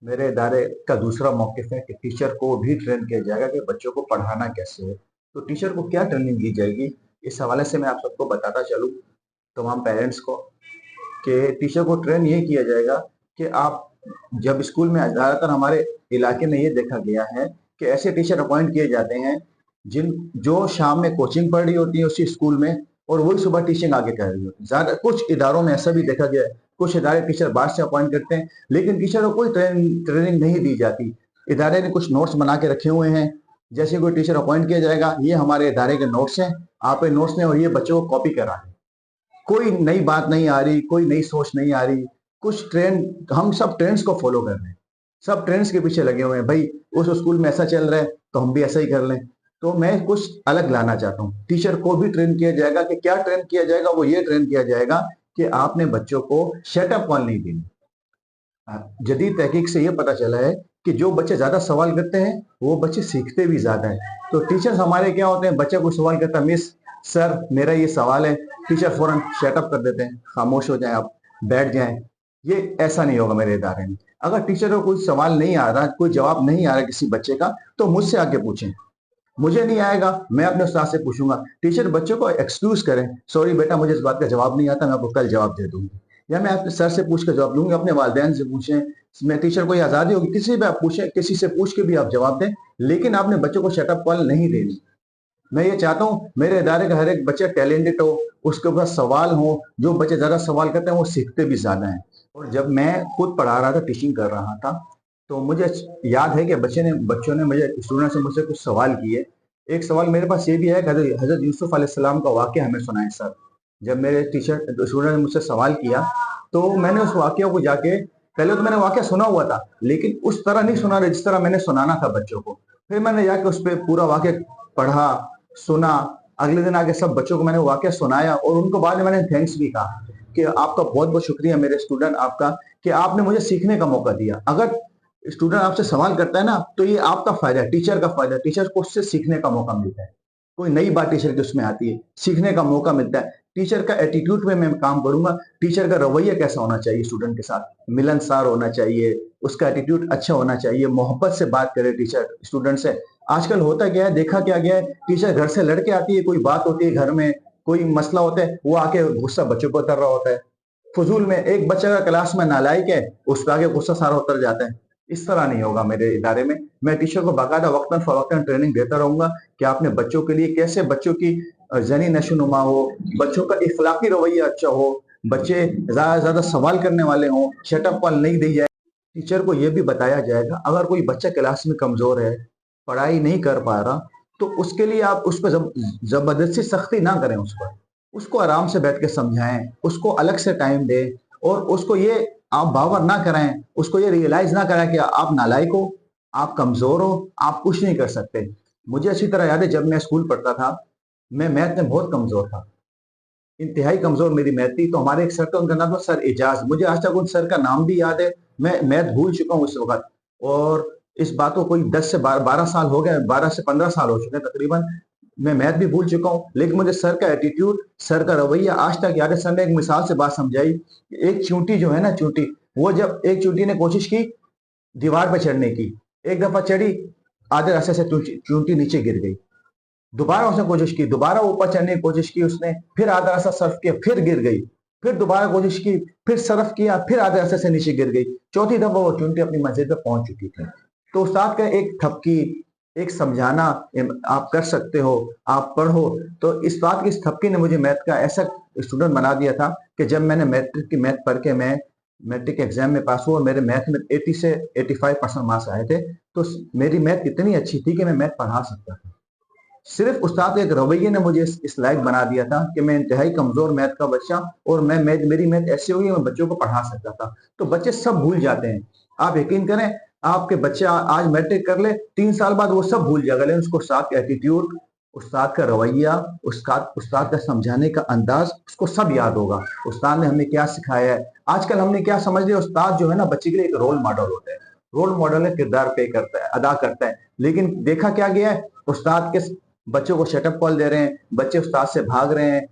मेरे इदारे का दूसरा मौक़िफ़ है कि टीचर को भी ट्रेन किया जाएगा कि बच्चों को पढ़ाना कैसे है। तो टीचर को क्या ट्रेनिंग दी जाएगी, इस हवाले से मैं आप सबको बताता चलूँ, तमाम पेरेंट्स को, कि टीचर को ट्रेन ये किया जाएगा कि आप जब स्कूल में ज़्यादातर हमारे इलाके में ये देखा गया है कि ऐसे टीचर अपॉइंट किए जाते हैं, जो शाम में कोचिंग पढ़ रही होती है उसी स्कूल में और वही सुबह टीचिंग आगे कर रही होती है। ज़्यादा कुछ इदारों में ऐसा भी देखा गया है, कुछ इदारे टीचर बाहर से अपॉइंट करते हैं, लेकिन टीचर को कोई ट्रेनिंग नहीं दी जाती। इदारे ने कुछ नोट्स बना के रखे हुए हैं, जैसे कोई टीचर अपॉइंट किया जाएगा, ये हमारे इदारे के नोट्स हैं, आप ये नोट्स लें और ये बच्चों को कॉपी कराएँ। कोई नई बात नहीं आ रही, कोई नई सोच नहीं आ रही, कुछ ट्रेंड हम सब ट्रेंड्स को फ़ॉलो कर रहे हैं। सब ट्रेंड्स के पीछे लगे हुए हैं, भई उस स्कूल में ऐसा चल रहा है, तो हम भी ऐसा ही कर लें। तो मैं कुछ अलग लाना चाहता हूँ। टीचर को भी ट्रेन किया जाएगा कि क्या ट्रेन किया जाएगा, वो ये ट्रेन किया जाएगा कि आपने बच्चों को शट अप कॉल नहीं देनी। जदीद तहकीक से ये पता चला है कि जो बच्चे ज़्यादा सवाल करते हैं, वो बच्चे सीखते भी ज़्यादा हैं। तो टीचर्स हमारे क्या होते हैं, बच्चा कोई सवाल करता है, मिस सर मेरा ये सवाल है, टीचर फ़ौरन शट अप कर देते हैं, खामोश हो जाएँ आप, बैठ जाएँ। ये ऐसा नहीं होगा मेरे इदारे में। अगर टीचर को कोई सवाल नहीं आ रहा, कोई जवाब नहीं आ रहा किसी बच्चे का, तो मुझसे आके पूछें। मुझे नहीं आएगा, मैं अपने उस्ताद से पूछूँगा। टीचर बच्चों को एक्सक्यूज़ करें, सॉरी बेटा मुझे इस बात का जवाब नहीं आता, मैं आपको कल जवाब दे दूँगी। या मैं अपने सर से पूछ के जवाब दूँगी, अपने वालिदैन से पूछें, मैं टीचर को ये आज़ादी होगी, किसी से भी आप पूछें, किसी से पूछ के भी आप जवाब दें, लेकिन आपने बच्चों को शट अप कॉल नहीं देनी। मैं ये चाहता हूँ मेरे इदारे का हर एक बच्चा टैलेंटेड हो, उसके पास सवाल हो, जो बच्चे ज़्यादा सवाल करते हैं वो सीखते भी ज़्यादा हैं। और जब मैं खुद पढ़ा रहा था, टीचिंग कर रहा था, तो मुझे याद है कि बच्चों ने मुझे स्टूडेंट्स ने मुझसे कुछ सवाल किए। एक सवाल मेरे पास ये भी है कि हज़रत यूसुफ अलैहिस्सलाम का वाक़या हमें सुनाएँ सर। जब मेरे स्टूडेंट ने मुझसे सवाल किया, तो मैंने उस वाक़या को जाके पहले तो मैंने वाक़या सुना हुआ था, लेकिन उस तरह नहीं सुना जिस तरह मैंने सुनाना था बच्चों को। फिर मैंने जाके उस पे पूरा वाक़या पढ़ा, सुना, अगले दिन आके सब बच्चों को मैंने वाक़या सुनाया और उनको बाद में मैंने थैंक्स भी कहा कि आपका बहुत-बहुत शुक्रिया मेरे स्टूडेंट आपका कि आपने मुझे सीखने का मौका दिया। अगर स्टूडेंट आपसे सवाल करता है ना, तो ये आपका फ़ायदा है, टीचर का फ़ायदा है, टीचर को उससे सीखने का मौका मिलता है। कोई नई बात टीचर की उसमें आती है, सीखने का मौका मिलता है। टीचर का एटीट्यूड पे मैं काम करूँगा, टीचर का रवैया कैसा होना चाहिए स्टूडेंट के साथ, मिलनसार होना चाहिए, उसका एटीट्यूड अच्छा होना चाहिए, मोहब्बत से बात करे टीचर स्टूडेंट से। आजकल होता क्या है, देखा क्या गया है, टीचर घर से लड़ के आती है, कोई बात होती है घर में, कोई मसला होता है, वो आके गुस्सा बच्चों पे उतर रहा होता है। फ़ुज़ूल में एक बच्चा अगर क्लास में नालायक है, उस पे आके गुस्सा सारा उतर जाता है। इस तरह नहीं होगा मेरे इदारे में। मैं टीचर को बाकायदा वक़्तन-फ़वक़्तन ट्रेनिंग देता रहूँगा कि आपने बच्चों के लिए कैसे बच्चों की ज़हनी नशो-नुमा हो, बच्चों का इख़्लाक़ी रवैया अच्छा हो, बच्चे ज़्यादा से ज़्यादा सवाल करने वाले हों, शट-अप कॉल नहीं दी जाए। टीचर को ये भी बताया जाएगा, अगर कोई बच्चा क्लास में कमज़ोर है, पढ़ाई नहीं कर पा रहा, तो उसके लिए आप उस पे ज़बरदस्ती सख्ती ना करें उस पर। उसको आराम से बैठ के समझाएँ, उसको अलग से टाइम दें और उसको ये आप बावर ना कराएँ, उसको ये रियलाइज़ ना कराएँ कि आप नालायक हो, आप कमज़ोर हो, आप कुछ नहीं कर सकते। मुझे अच्छी तरह याद है जब मैं स्कूल पढ़ता था, मैं मैथ में बहुत कमज़ोर था। इंतहाई कमज़ोर मेरी मैथ थी, तो हमारे एक सर थे, उनका नाम था सर एजाज़। मुझे आज तक उन सर का नाम भी याद है, मैं मैथ भूल चुका हूँ इस वक़्त और इस बात को कोई 10 से 12 साल हो गए, 12 से 15 साल हो चुके हैं तकरीबन। मैं मैथ भी भूल चुका हूँ, लेकिन मुझे सर का एटीट्यूड, सर का रवैया आज तक याद है। सर ने एक मिसाल से बात समझाई, एक चींटी जो है ना चींटी, वो जब एक चींटी ने कोशिश की दीवार पे चढ़ने की, एक दफ़ा चढ़ी, आधे रास्ते से चींटी नीचे गिर गई। दोबारा उसने कोशिश की, दोबारा ऊपर चढ़ने की कोशिश की उसने, फिर आधा रास्ता सर्फ किया, फिर गिर गई। फिर दोबारा कोशिश की, फिर सर्फ किया, फिर आधे रास्ते से नीचे गिर गई। चौथी दफ़ा वो चींटी अपनी मंज़िल पे पहुँच चुकी थी। तो उस्ताद का एक थपकी, एक समझाना आप कर सकते हो, आप पढ़ो। तो इस बात की इस थपकी ने मुझे मैथ का ऐसा स्टूडेंट बना दिया था कि जब मैंने मैट्रिक की मैथ पढ़ के मैं मैट्रिक के एग्ज़ाम में पास हुआ और मेरे मैथ में 80 से 85% मार्क्स आए थे, तो मेरी मैथ इतनी अच्छी थी कि मैं मैथ पढ़ा सकता था। सिर्फ उस्ताद के एक रवैये ने मुझे इस लायक बना दिया था कि मैं इंतहाई कमज़ोर मैथ का बच्चा और मेरी मैथ ऐसी हुई मैं बच्चों को पढ़ा सकता था। तो बच्चे सब भूल जाते हैं। आप यकीन करें, आपके बच्चा आज मैट्रिक कर ले, 3 साल बाद वो सब भूल जाएगा, लेकिन उसको उस्ताद का एटीट्यूड, उस्ताद का रवैया, उस्ताद उस्ताद का समझाने का अंदाज़ उसको सब याद होगा। उस्ताद ने हमें क्या सिखाया है। आजकल हमने क्या समझ लिया, उस्ताद जो है ना बच्चे के लिए एक रोल मॉडल होता है। रोल मॉडल है, किरदार अदा करता है। लेकिन देखा क्या गया है, उस्ताद के बच्चों को शट अप कॉल दे रहे हैं, बच्चे उस्ताद से भाग रहे हैं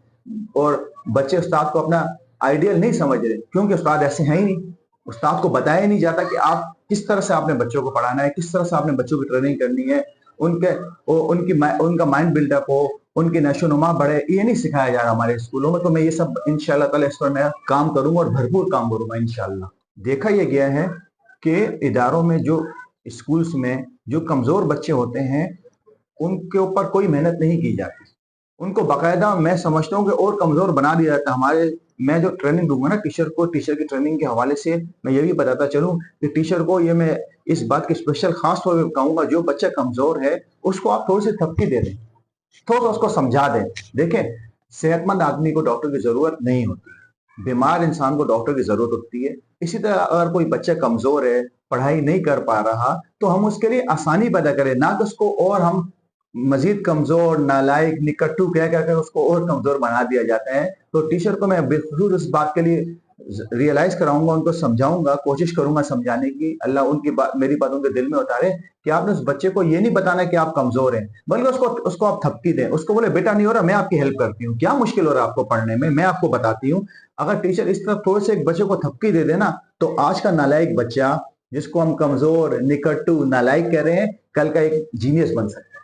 और बच्चे उस्ताद को अपना आइडियल नहीं समझ रहे, क्योंकि उस्ताद ऐसे हैं ही नहीं। उस्ताद को बताया ही नहीं जाता कि आप किस तरह से आपने बच्चों को पढ़ाना है, किस तरह से आपने बच्चों की ट्रेनिंग करनी है, उनके उनका माइंड बिल्डअप हो, उनकी नशोनुमा बढ़े, ये नहीं सिखाया जा रहा हमारे स्कूलों में। तो मैं ये सब इंशाल्लाह ताला इस पर मैं काम करूंगा और भरपूर काम करूंगा इंशाल्लाह। देखा यह गया है कि इदारों में जो स्कूल्स में जो कमजोर बच्चे होते हैं उनके ऊपर कोई मेहनत नहीं की जाती, उनको बाकायदा मैं समझता हूँ कि और कमजोर बना दिया जाता है। हमारे मैं जो ट्रेनिंग दूंगा ना टीचर को, टीचर की ट्रेनिंग के हवाले से मैं ये भी बताता चलूँ कि टीचर को ये मैं इस बात की स्पेशल खास तौर पर कहूंगा, जो बच्चा कमजोर है उसको आप थोड़ी सी थपकी दे दें, थोड़ा उसको समझा दें। देखें, सेहतमंद आदमी को डॉक्टर की जरूरत नहीं होती, बीमार इंसान को डॉक्टर की जरूरत होती है। इसी तरह अगर कोई बच्चा कमजोर है, पढ़ाई नहीं कर पा रहा, तो हम उसके लिए आसानी पैदा करें, ना कि उसको और हम मजीद कमजोर, नालायक, निकट्टू कह कर उसको और कमजोर बना दिया जाता है। तो टीचर को मैं बिल्कुल इस बात के लिए रियलाइज कराऊंगा, उनको समझाऊंगा, कोशिश करूंगा समझाने की। अल्लाह उनकी बात, मेरी बात उनके दिल में उतारे कि आपने उस बच्चे को ये नहीं बताना कि आप कमजोर हैं, बल्कि उसको उसको आप थपकी दें, उसको बोले बेटा नहीं हो रहा, मैं आपकी हेल्प करती हूँ, क्या मुश्किल हो रहा है आपको पढ़ने में, मैं आपको बताती हूँ। अगर टीचर इस तरह थोड़े से एक बच्चे को थपकी दे देना, तो आज का नालायक बच्चा, जिसको हम कमजोर, निकट्टू, नालायक कह रहे हैं, कल का एक जीनियस बन सकता है।